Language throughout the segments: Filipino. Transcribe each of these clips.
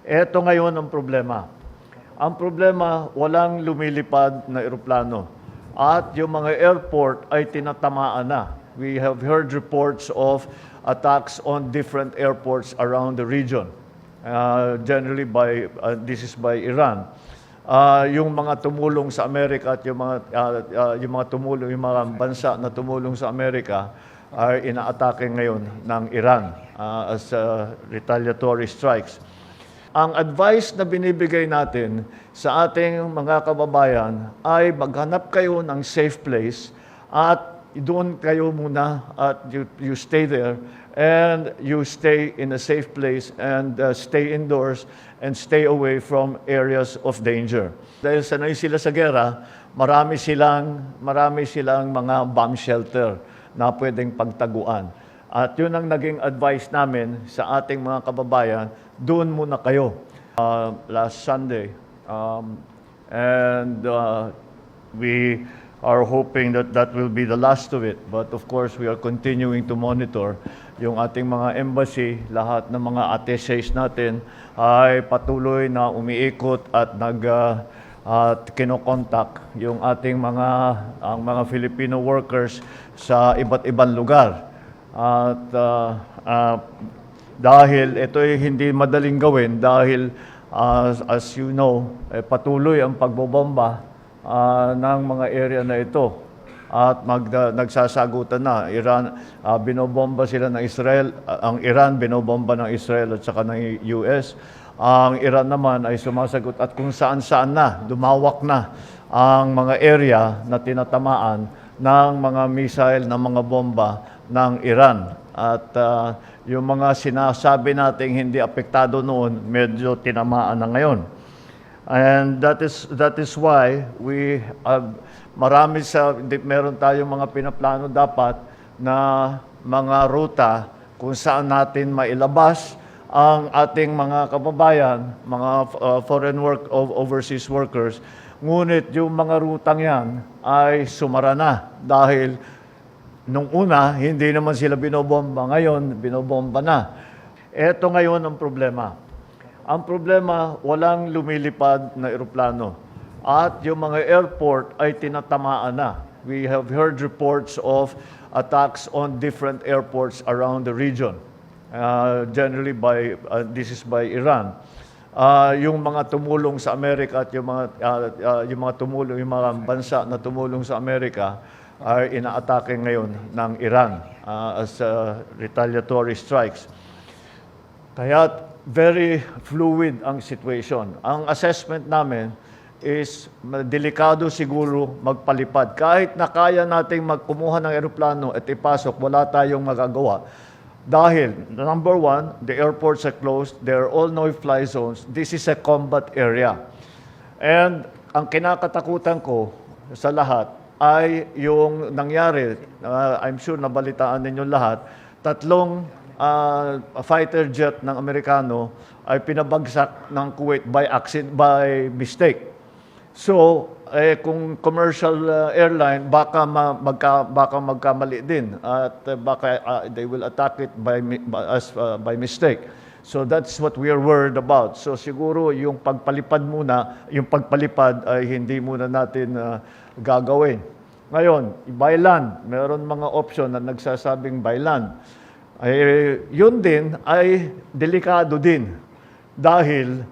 Ito ngayon ang problema. Ang problema, walang lumilipad na eroplano. At yung mga airport ay tinatamaan na. We have heard reports of attacks on different airports around the region. Generally this is by Iran. Yung mga tumulong sa Amerika at yung mga bansa na tumulong sa Amerika ay inaatake ngayon ng Iran as retaliatory strikes. Ang advice na binibigay natin sa ating mga kababayan ay maghanap kayo ng safe place at doon kayo muna at you stay there and you stay in a safe place and stay indoors and stay away from areas of danger. Dahil sanay sila sa gera, marami silang mga bomb shelter na pwedeng pagtaguan. At yun ang naging advice namin sa ating mga kababayan, doon muna kayo. Last Sunday, we are hoping that will be the last of it. But of course, we are continuing to monitor yung ating mga embassy, lahat ng mga attaches natin ay patuloy na umiikot at kinokontak yung ating mga Filipino workers sa iba't ibang lugar. At dahil ito ay hindi madaling gawin dahil as you know, patuloy ang pagbobomba ng mga area na ito at nagsasagutan na. Binobomba sila ng Israel, ang Iran binobomba ng Israel at saka ng US. Ang Iran naman ay sumasagot at kung saan-saan na, dumawak na ang mga area na tinatamaan ng mga missile, ng mga bomba ng Iran. At yung mga sinasabi nating hindi apektado noon, medyo tinamaan na ngayon. And that is why we meron tayong mga pinaplano dapat na mga ruta kung saan natin mailabas ang ating mga kababayan, mga foreign overseas workers. Ngunit yung mga rutang yan ay sumara na dahil nung una, hindi naman sila binobomba. Ngayon, binobomba na. Ito ngayon ang problema. Ang problema, walang lumilipad na eroplano. At yung mga airport ay tinatamaan na. We have heard reports of attacks on different airports around the region. Generally this is by Iran. Yung mga tumulong sa Amerika at yung mga bansa na tumulong sa Amerika ay inaatake ngayon ng Iran as retaliatory strikes. Kaya very fluid ang situation. Ang assessment namin is delikado siguro magpalipad. Kahit na kaya nating magkumuha ng eroplano at ipasok, wala tayong magagawa. Dahil, number one, the airports are closed, there are all no-fly zones. This is a combat area. And ang kinakatakutan ko sa lahat ay yung nangyari, I'm sure nabalitaan ninyo lahat, 3 fighter jet ng Amerikano ay pinabagsak ng Kuwait by mistake. So, kung commercial airline, baka magkamali din at baka they will attack it by mistake. So that's what we are worried about. So siguro yung pagpalipad ay hindi muna natin gagawin. Ngayon, by land, meron mga option na nagsasabing by land. Yun din ay delikado din dahil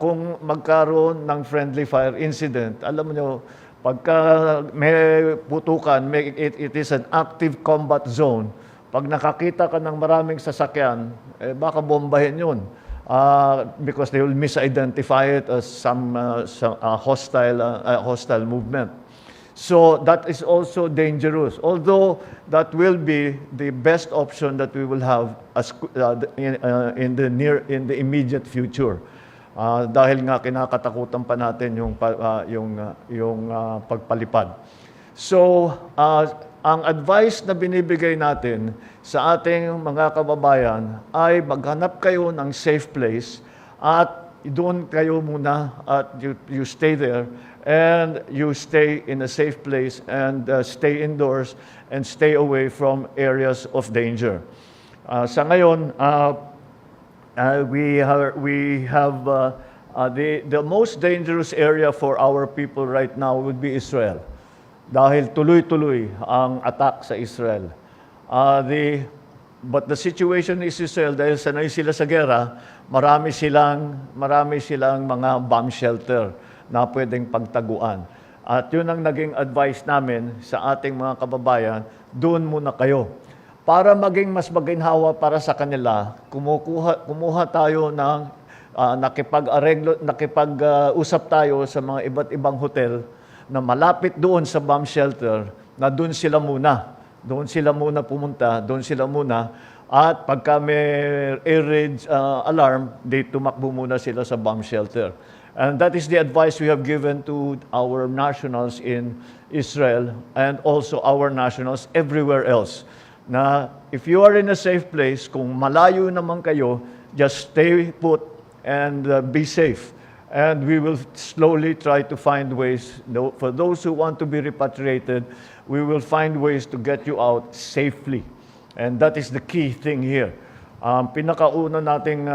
kung magkaroon ng friendly fire incident, alam niyo, pagka may putukan, it is an active combat zone. Pag nakakita ka ng maraming sasakyan, baka bombahin yun. Because they will misidentify it as some hostile movement. So that is also dangerous. Although that will be the best option that we will have in the immediate future. Dahil nga kinakatakutan pa natin yung pagpalipad. So, ang advice na binibigay natin sa ating mga kababayan ay maghanap kayo ng safe place at doon kayo muna at you stay there and you stay in a safe place and stay indoors and stay away from areas of danger. Sa ngayon, we have the most dangerous area for our people right now would be Israel. Dahil tuloy-tuloy ang attack sa Israel. But the situation is Israel, dahil sanay sila sa gera, marami silang mga bomb shelter na pwedeng pagtaguan. At yun ang naging advice namin sa ating mga kababayan, doon muna kayo. Para maging mas maginhawa para sa kanila, kumuha tayo ng nakipag-usap tayo sa mga iba't ibang hotel na malapit doon sa bomb shelter, na doon sila muna pumunta, doon sila muna, at pagka may air raid alarm, tumakbo muna sila sa bomb shelter. And that is the advice we have given to our nationals in Israel and also our nationals everywhere else. Na if you are in a safe place, kung malayo naman kayo, just stay put and be safe. And we will slowly try to find ways. For those who want to be repatriated, we will find ways to get you out safely. And that is the key thing here. Pinakauna nating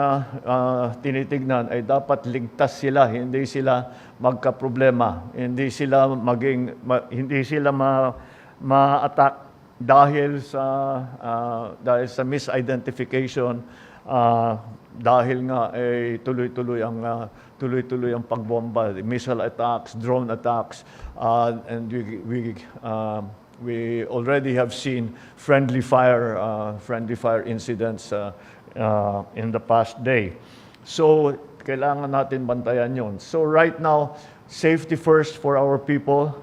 tinitignan ay dapat ligtas sila, hindi sila magkaproblema, hindi sila ma-attack dahil sa misidentification, dahil nga tuloy-tuloy ang pagbomba, missile attacks, drone attacks, and we already have seen friendly fire incidents in the past day. So kailangan natin bantayan yon. So right now, safety first for our people.